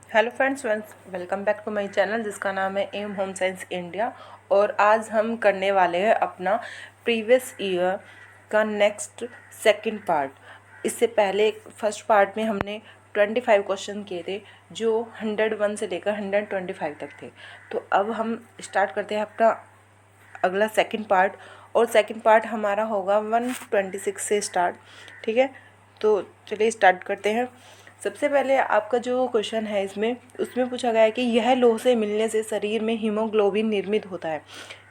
Hello friends, welcome back to my channel जिसका नाम है एम होम साइंस इंडिया। और आज हम करने वाले हैं अपना प्रीवियस ईयर का नेक्स्ट सेकंड पार्ट। इससे पहले फर्स्ट पार्ट में हमने 25 क्वेश्चन किए थे जो 101 से लेकर 125 तक थे। तो अब हम स्टार्ट करते हैं अपना अगला सेकंड पार्ट, और सेकंड पार्ट हमारा होगा 126 से स्टार्ट। ठीक है, तो चलिए स्टार्ट करते हैं। सबसे पहले आपका जो क्वेश्चन है उसमें पूछा गया है कि यह लोह से मिलने से शरीर में हीमोग्लोबिन निर्मित होता है।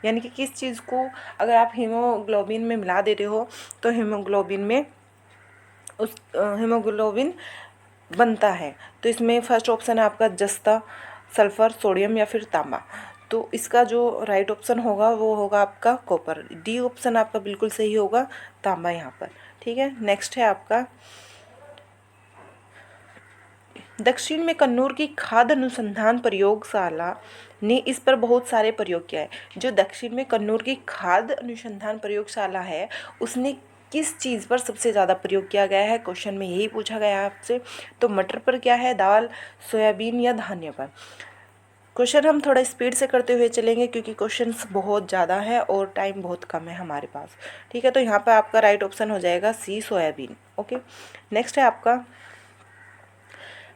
यानी कि किस चीज़ को अगर आप हीमोग्लोबिन में मिला देते हो तो हीमोग्लोबिन बनता है। तो इसमें फर्स्ट ऑप्शन है आपका जस्ता, सल्फर, सोडियम या फिर तांबा। तो इसका जो राइट ऑप्शन होगा वो होगा आपका कॉपर। डी ऑप्शन आपका बिल्कुल सही होगा, तांबा यहाँ पर। ठीक है, नेक्स्ट है आपका दक्षिण में कन्नौर की खाद्य अनुसंधान प्रयोगशाला ने इस पर बहुत सारे प्रयोग किया है। जो दक्षिण में कन्नौर की खाद्य अनुसंधान प्रयोगशाला है उसने किस चीज़ पर सबसे ज़्यादा प्रयोग किया गया है, क्वेश्चन में यही पूछा गया है आपसे। तो मटर पर क्या है, दाल, सोयाबीन या धान्य पर। क्वेश्चन हम थोड़ा स्पीड से करते हुए चलेंगे क्योंकि क्वेश्चंस बहुत ज़्यादा है और टाइम बहुत कम है हमारे पास। ठीक है, तो यहाँ पर आपका राइट ऑप्शन हो जाएगा सी, सोयाबीन। ओके, नेक्स्ट है आपका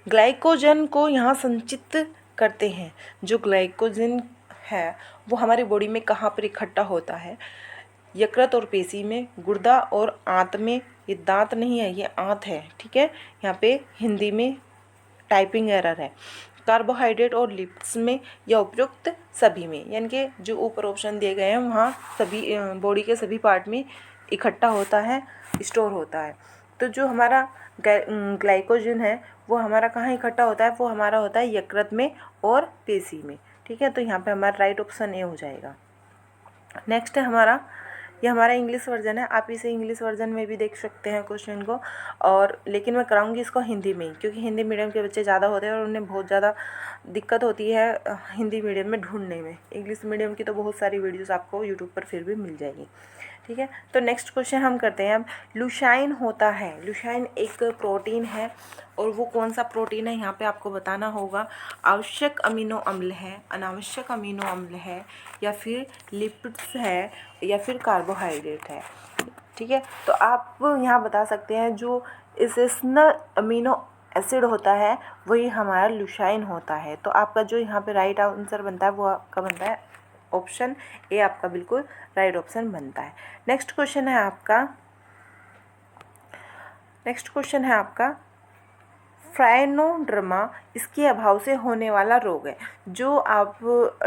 ग्लाइकोजन को यहाँ संचित करते हैं। जो ग्लाइकोजन है वो हमारी बॉडी में कहाँ पर इकट्ठा होता है, यकृत और पेशी में, गुर्दा और आंत में। ये दांत नहीं है, ये आंत है। ठीक है, यहाँ पे हिंदी में टाइपिंग एरर है। कार्बोहाइड्रेट और लिपिड्स में या उपयुक्त सभी में। यानी कि जो ऊपर ऑप्शन दिए गए हैं वहाँ सभी बॉडी के सभी पार्ट में इकट्ठा होता है, स्टोर होता है। तो जो हमारा ग्लाइकोजन है वो हमारा कहाँ इकट्ठा होता है, वो हमारा होता है यकृत में और पेशी में। ठीक है, तो यहाँ पे हमारा राइट ऑप्शन ए हो जाएगा। नेक्स्ट है हमारा, ये हमारा इंग्लिश वर्जन है, आप इसे इंग्लिश वर्जन में भी देख सकते हैं क्वेश्चन को। और लेकिन मैं कराऊंगी इसको हिंदी में ही, क्योंकि हिंदी मीडियम के बच्चे ज़्यादा होते हैं और उन्हें बहुत ज़्यादा दिक्कत होती है हिंदी मीडियम में ढूंढने में। इंग्लिश मीडियम की तो बहुत सारी वीडियोस आपको यूट्यूब पर फिर भी मिल जाएगी। ठीक है, तो नेक्स्ट क्वेश्चन हम करते हैं अब। लुसाइन होता है, लुसाइन एक प्रोटीन है और वो कौन सा प्रोटीन है यहाँ पे आपको बताना होगा। आवश्यक अमीनो अम्ल है, अनावश्यक अमीनो अम्ल है, या फिर लिपिड्स है, या फिर कार्बोहाइड्रेट है। ठीक है, तो आप यहाँ बता सकते हैं जो एसेंशियल अमीनो एसिड होता है वही हमारा लुसाइन होता है। तो आपका जो यहाँ पे राइट आंसर बनता है वो आपका बनता है ऑप्शन ए, आपका बिल्कुल राइट ऑप्शन बनता है। नेक्स्ट क्वेश्चन है आपका फ्राइनोडर्मा इसके अभाव से होने वाला रोग है। जो आप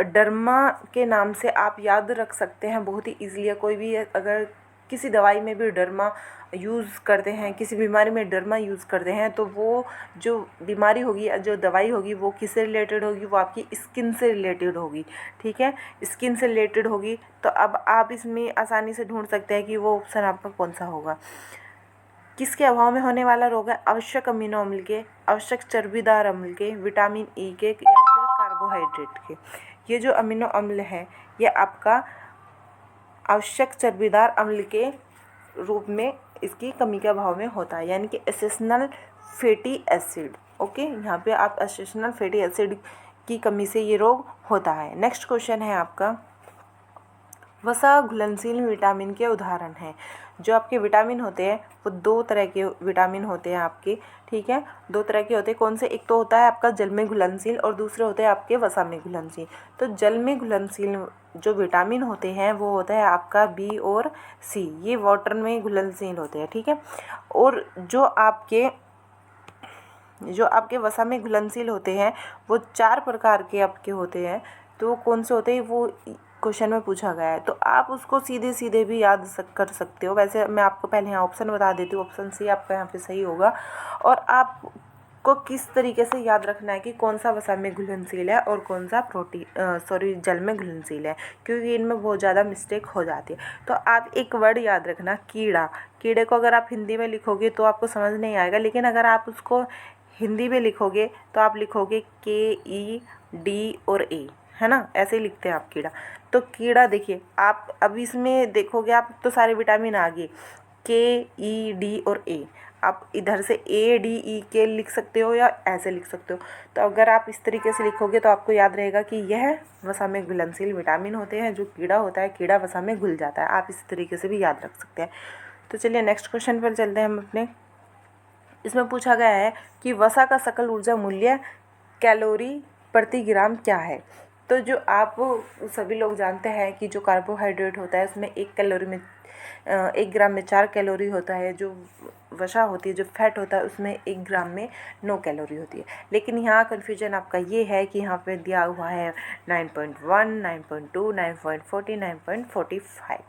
डर्मा के नाम से आप याद रख सकते हैं बहुत ही ईजिली है। कोई भी अगर किसी दवाई में भी डर्मा यूज़ करते हैं, किसी बीमारी में डर्मा यूज़ करते हैं, तो वो जो बीमारी होगी, जो दवाई होगी वो किससे रिलेटेड होगी, वो आपकी स्किन से रिलेटेड होगी। ठीक है, स्किन से रिलेटेड होगी। तो अब आप इसमें आसानी से ढूंढ सकते हैं कि वो ऑप्शन आपका कौन सा होगा। किसके अभाव में होने वाला रोग है, आवश्यक अमीनो अम्ल के, आवश्यक चर्बीदार अम्ल के, विटामिन ई के, या फिर कार्बोहाइड्रेट के। ये जो अमीनो अम्ल है ये आपका आवश्यक चर्बीदार अम्ल के रूप में इसकी कमी के अभाव में होता है, यानी कि एसेंशियल फैटी एसिड। ओके, यहाँ पे आप एसेंशियल फैटी एसिड की कमी से ये रोग होता है। नेक्स्ट क्वेश्चन है आपका वसा घुलनशील विटामिन के उदाहरण हैं। जो आपके विटामिन होते हैं वो दो तरह के विटामिन होते हैं आपके। ठीक है, दो तरह के होते हैं। कौन से, एक तो होता है आपका जल में घुलनशील और दूसरे होते हैं आपके वसा में घुलनशील। तो जल में घुलनशील जो विटामिन होते हैं वो होता है आपका बी और सी, ये वाटर में घुलनशील होते हैं। ठीक है, और जो आपके वसा में घुलनशील होते हैं वो 4 प्रकार के आपके होते हैं। तो वो कौन से होते हैं वो क्वेश्चन में पूछा गया है। तो आप उसको सीधे सीधे भी याद कर सकते हो। वैसे मैं आपको पहले यहाँ ऑप्शन बता देती हूँ, ऑप्शन सी आपका यहाँ पे सही होगा। और आपको किस तरीके से याद रखना है कि कौन सा वसा में घुलनशील है और कौन सा जल में घुलनशील है, क्योंकि इनमें बहुत ज़्यादा मिस्टेक हो जाती है। तो आप एक वर्ड याद रखना, कीड़ा। कीड़े को अगर आप हिंदी में लिखोगे तो आपको समझ नहीं आएगा, लेकिन अगर आप उसको हिंदी में लिखोगे तो आप लिखोगे KED और A, है ना, ऐसे ही लिखते हैं आप कीड़ा। तो कीड़ा देखिए, आप अब इसमें देखोगे आप तो सारे विटामिन आ गए, KED और A। आप इधर से ADE लिख सकते हो या ऐसे लिख सकते हो। तो अगर आप इस तरीके से लिखोगे तो आपको याद रहेगा कि यह वसा में घुलनशील विटामिन होते हैं। जो कीड़ा होता है, कीड़ा वसा में घुल जाता है। आप इस तरीके से भी याद रख सकते हैं। तो चलिए नेक्स्ट क्वेश्चन पर चलते हैं हम अपने। इसमें पूछा गया है कि वसा का सकल ऊर्जा मूल्य कैलोरी प्रति ग्राम क्या है। तो जो आप सभी लोग जानते हैं कि जो कार्बोहाइड्रेट होता है उसमें 1 ग्राम में 4 कैलोरी होता है। जो वसा होती है, जो फैट होता है, उसमें 1 ग्राम में 9 कैलोरी होती है। लेकिन यहाँ कन्फ्यूजन आपका ये है कि यहाँ पे दिया हुआ है 9.1, 9.2, 9.40, 9.45।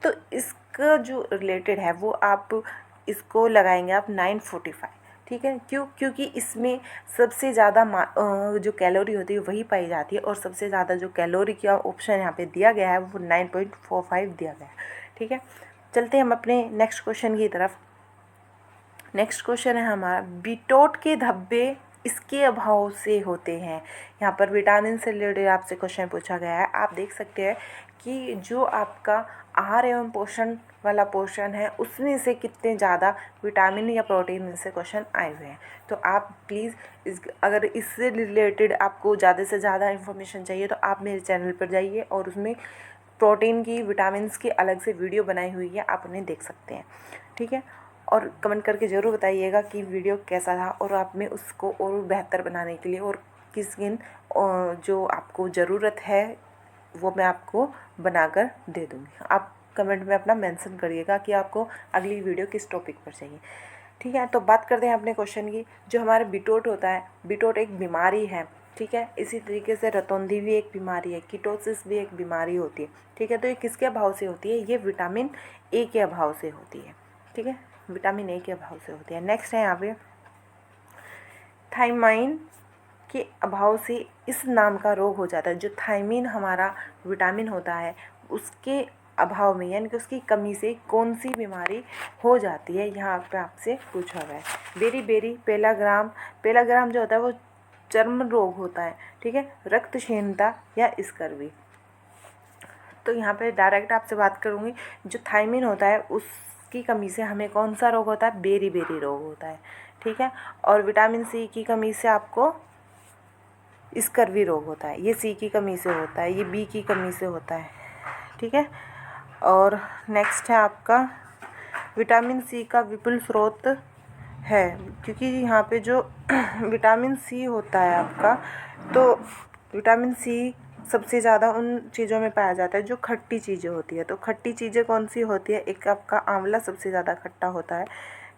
तो इसका जो रिलेटेड है वो आप इसको लगाएंगे आप 945। ठीक है, क्योंकि इसमें सबसे ज़्यादा जो कैलोरी होती है वही पाई जाती है, और सबसे ज़्यादा जो कैलोरी का ऑप्शन यहाँ पे दिया गया है वो 9.45 दिया गया है। ठीक है, चलते हैं हम अपने नेक्स्ट क्वेश्चन की तरफ। नेक्स्ट क्वेश्चन है हमारा, बीटरूट के धब्बे इसके अभाव से होते हैं। यहाँ पर विटामिन से रिलेटेड आपसे क्वेश्चन पूछा गया है। आप देख सकते हैं कि जो आपका आहार एवं पोषण वाला पोर्शन है उसमें से कितने ज़्यादा विटामिन या प्रोटीन में से क्वेश्चन आए हुए हैं। तो आप प्लीज़ अगर इससे रिलेटेड आपको ज़्यादा से ज़्यादा इन्फॉर्मेशन चाहिए तो आप मेरे चैनल पर जाइए और उसमें प्रोटीन की, विटामिन्स की अलग से वीडियो बनाई हुई है, आप उन्हें देख सकते हैं। ठीक है, और कमेंट करके ज़रूर बताइएगा कि वीडियो कैसा था, और आप में उसको और बेहतर बनाने के लिए और किन जो आपको ज़रूरत है वो मैं आपको बनाकर दे दूँगी। आप कमेंट में अपना मेंशन करिएगा कि आपको अगली वीडियो किस टॉपिक पर चाहिए। ठीक है, तो बात करते हैं अपने क्वेश्चन की। जो हमारा बीटरूट होता है, बीटरूट एक बीमारी है। ठीक है, इसी तरीके से रतौंधी भी एक बीमारी है, कीटोसिस भी एक बीमारी होती है। ठीक है, तो ये किसके अभाव से होती है? ये विटामिन ए के अभाव से होती है। ठीक है, विटामिन ए के अभाव से होती है। नेक्स्ट है यहाँ पे थायमाइन के अभाव से इस नाम का रोग हो जाता है। जो थायमीन हमारा विटामिन होता है उसके अभाव में, यानी कि उसकी कमी से कौन सी बीमारी हो जाती है, यहाँ पे आपसे पूछा गया है। बेरी पेलाग्राम जो होता है वो चर्म रोग होता है। ठीक है, रक्तहीनता या स्कर्वी। तो यहाँ पे डायरेक्ट आपसे बात करूँगी, जो थायमीन होता है उसकी कमी से हमें कौन सा रोग होता है? बेरी रोग होता है। ठीक है, और विटामिन सी की कमी से आपको स्कर्वी रोग होता है। ये सी की कमी से होता है, ये बी की कमी से होता है। ठीक है, और नेक्स्ट है आपका विटामिन सी का विपुल स्रोत है, क्योंकि यहाँ पे जो विटामिन सी होता है आपका, तो विटामिन सी सबसे ज़्यादा उन चीज़ों में पाया जाता है जो खट्टी चीज़ें होती है। तो खट्टी चीज़ें कौन सी होती है? एक आपका आंवला सबसे ज़्यादा खट्टा होता है।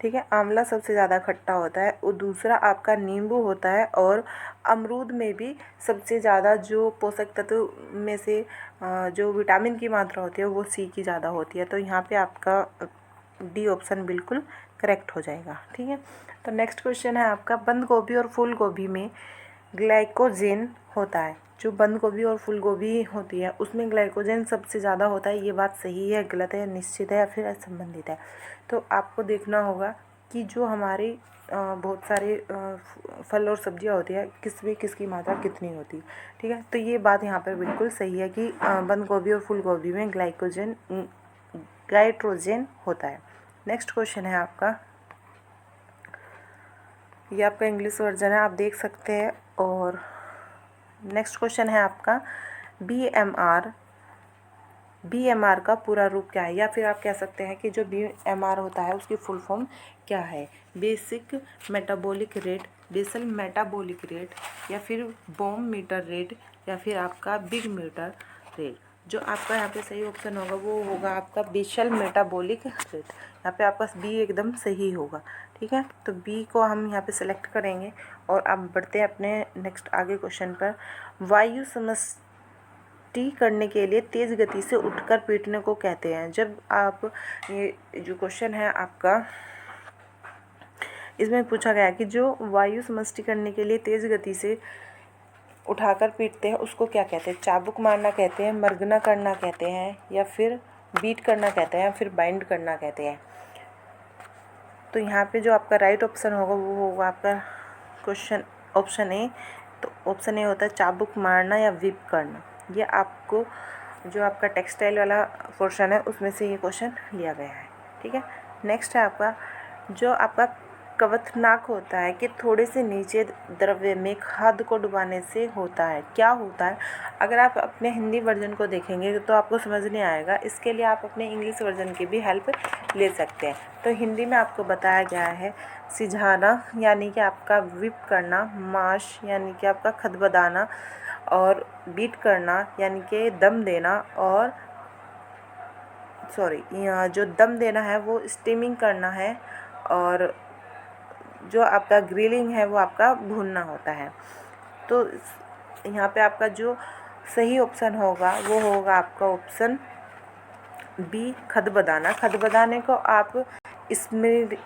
ठीक है, आंवला सबसे ज़्यादा खट्टा होता है, और दूसरा आपका नींबू होता है, और अमरूद में भी सबसे ज़्यादा जो पोषक तत्व में से जो विटामिन की मात्रा होती है वो सी की ज़्यादा होती है। तो यहाँ पे आपका डी ऑप्शन बिल्कुल करेक्ट हो जाएगा। ठीक है, तो नेक्स्ट क्वेश्चन है आपका, बंद गोभी और फूल गोभी में ग्लाइकोजेन होता है। जो बंद गोभी और फूल गोभी होती है उसमें ग्लाइकोजेन सबसे ज़्यादा होता है। ये बात सही है, गलत है, निश्चित है या फिर असंबंधित है? तो आपको देखना होगा कि जो हमारी बहुत सारे फल और सब्जियां होती है किसमें किसकी मात्रा कितनी होती है। ठीक है, तो ये बात यहाँ पर बिल्कुल सही है कि बंद गोभी और फूल गोभी में ग्लाइट्रोजन होता है। नेक्स्ट क्वेश्चन है आपका, ये आपका इंग्लिश वर्जन है, आप देख सकते हैं। और नेक्स्ट क्वेश्चन है आपका बीएमआर का पूरा रूप क्या है, या फिर आप कह सकते हैं कि जो बीएमआर होता है उसकी फुल फॉर्म क्या है? बेसल मेटाबॉलिक रेट, या फिर बॉम मीटर रेट, या फिर आपका बिग मीटर रेट। जो आपका यहाँ पे सही ऑप्शन होगा वो होगा आपका बेसल मेटाबॉलिक रेट। यहाँ पे आपका बी एकदम सही होगा। ठीक है, तो बी को हम यहाँ पे सेलेक्ट करेंगे। और अब बढ़ते हैं अपने नेक्स्ट आगे क्वेश्चन पर। वायु समष्टि करने के लिए तेज़ गति से उठकर पीटने को कहते हैं। जब आप, ये जो क्वेश्चन है आपका, इसमें पूछा गया कि जो वायु समष्टि करने के लिए तेज़ गति से उठाकर पीटते हैं उसको क्या कहते हैं? चाबुक मारना कहते हैं, मर्गना करना कहते हैं, या फिर बीट करना कहते हैं, या फिर बाइंड करना कहते हैं। तो यहाँ पे जो आपका राइट ऑप्शन होगा वो होगा आपका क्वेश्चन ऑप्शन ए। तो ऑप्शन ए होता है चाबुक मारना या व्हिप करना। ये आपको जो आपका टेक्सटाइल वाला पोर्शन है उसमें से ये क्वेश्चन लिया गया है। ठीक है, नेक्स्ट है आपका, जो आपका कवचनाक होता है कि थोड़े से नीचे द्रव्य में खाद्य को डुबाने से होता है। क्या होता है? अगर आप अपने हिंदी वर्जन को देखेंगे तो आपको समझ नहीं आएगा। इसके लिए आप अपने इंग्लिश वर्जन की भी हेल्प ले सकते हैं। तो हिंदी में आपको बताया गया है सिझाना यानी कि आपका विप करना, माश यानी कि आपका खदबदाना, और बीट करना यानी कि दम देना, और यहाँ जो दम देना है वो स्टीमिंग करना है, और जो आपका ग्रिलिंग है वो आपका भूनना होता है। तो यहाँ पे आपका जो सही ऑप्शन होगा वो होगा आपका ऑप्शन बी, खदबदाना। खदबदाने को आप